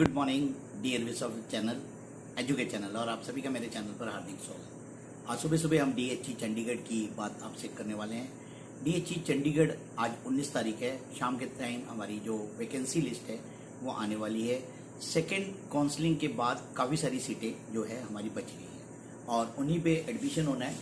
Good morning dear viewers of channel Educate channel और आप सभी का मेरे चैनल पर हार्दिक स्वागत। आज सुबह सुबह हम डीएचई चंडीगढ़ की बात आपसे करने वाले हैं। डीएचई चंडीगढ़ आज 19 तारीख है, शाम के टाइम हमारी जो वैकेंसी लिस्ट है वो आने वाली है। सेकेंड काउंसलिंग के बाद काफ़ी सारी सीटें जो है हमारी बच गई है और उन्हीं पे एडमिशन होना है।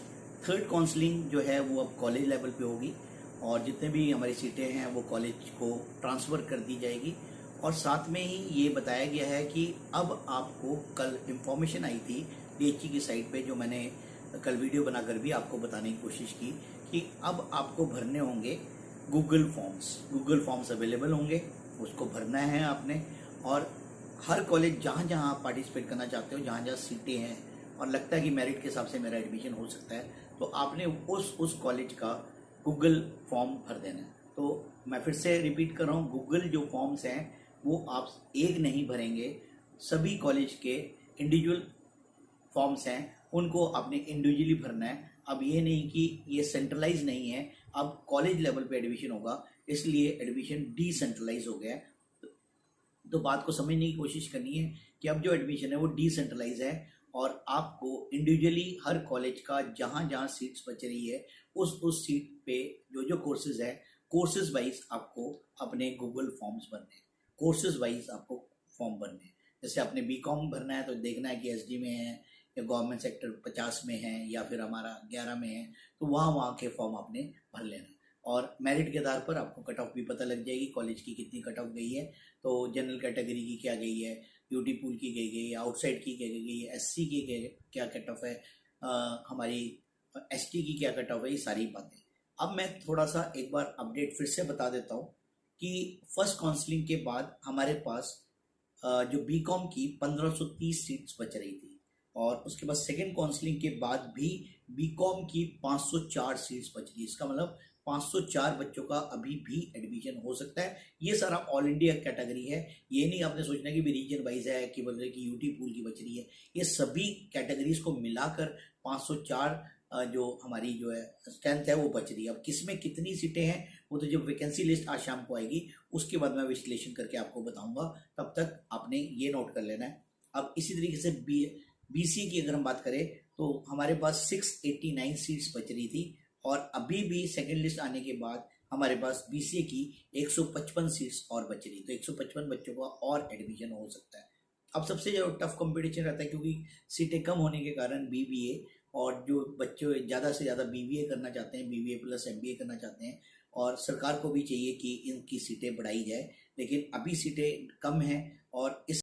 थर्ड काउंसलिंग जो है वो अब कॉलेज लेवल पे होगी और जितने भी हमारी सीटें हैं वो कॉलेज को ट्रांसफ़र कर दी जाएगी। और साथ में ही ये बताया गया है कि अब आपको कल इंफॉर्मेशन आई थी डीएचई की साइट पे, जो मैंने कल वीडियो बनाकर भी आपको बताने की कोशिश की कि अब आपको भरने होंगे गूगल फॉर्म्स अवेलेबल होंगे, उसको भरना है आपने। और हर कॉलेज जहाँ जहाँ आप पार्टिसिपेट करना चाहते हो, जहाँ जहाँ सीटें हैं और लगता है कि मेरिट के हिसाब से मेरा एडमिशन हो सकता है, तो आपने उस कॉलेज का गूगल फॉर्म भर देना है। तो मैं फिर से रिपीट कर रहा हूँ, गूगल जो फॉर्म्स हैं वो आप एक नहीं भरेंगे, सभी कॉलेज के इंडिविजुअल फॉर्म्स हैं उनको आपने इंडिविजुअली भरना है। अब ये नहीं कि ये सेंट्रलाइज नहीं है, अब कॉलेज लेवल पे एडमिशन होगा, इसलिए एडमिशन डिसेंट्रलाइज हो गया है। तो बात को समझने की कोशिश करनी है कि अब जो एडमिशन है वो डिसेंट्रलाइज है और आपको इंडिविजुअली हर कॉलेज का जहाँ जहाँ सीट्स बच रही है उस सीट पे जो कोर्सेज है, कोर्सेज वाइज आपको अपने गूगल फॉर्म्स भरने हैं। कोर्सेज वाइज आपको फॉर्म भरने हैं। जैसे आपने बीकॉम भरना है तो देखना है कि एसडी में है या गवर्नमेंट सेक्टर 50 में है या फिर हमारा 11 में है, तो वहाँ के फॉर्म आपने भर लेना है। और मेरिट के आधार पर आपको कट ऑफ भी पता लग जाएगी, कॉलेज की कितनी कट ऑफ गई है। तो जनरल कैटेगरी की क्या गई है, यूटी पूल की गई है, आउटसाइड की क्या गई है, एससी की क्या कट ऑफ है, हमारी एसटी की क्या कट ऑफ है, ये सारी बातें। अब मैं थोड़ा सा एक बार अपडेट फिर से बता देता हूँ कि फर्स्ट काउंसलिंग के बाद हमारे पास जो बीकॉम की 1530 सीट्स बच रही थी और उसके बाद सेकेंड काउंसलिंग के बाद भी बीकॉम की 504 सीट्स बच रही है। इसका मतलब 504 बच्चों का अभी भी एडमिशन हो सकता है। ये सारा ऑल इंडिया कैटेगरी है, ये नहीं आपने सोचना कि भी रीजन वाइज है कि बोल रहे कि यूटी पूल की बच रही है। ये सभी कैटेगरीज को मिलाकर 504 जो हमारी जो है स्ट्रेंथ है वो बच रही है। अब किसमें कितनी सीटें हैं वो तो जब वैकेंसी लिस्ट आज शाम को आएगी उसके बाद मैं विश्लेषण करके आपको बताऊंगा, तब तक आपने ये नोट कर लेना है। अब इसी तरीके से बीसी की अगर हम बात करें तो हमारे पास 689 सीट्स बच रही थी और अभी भी सेकेंड लिस्ट आने के बाद हमारे पास बीसीए की 155 सीट्स और बच रही, तो 155 बच्चों का और एडमिशन हो सकता है। अब सबसे जो टफ कंपटीशन रहता है क्योंकि सीटें कम होने के कारण बीबीए और जो बच्चे ज़्यादा से ज़्यादा बीबीए करना चाहते हैं, बीबीए प्लस एमबीए करना चाहते हैं और सरकार को भी चाहिए कि इनकी सीटें बढ़ाई जाए, लेकिन अभी सीटें कम हैं और इस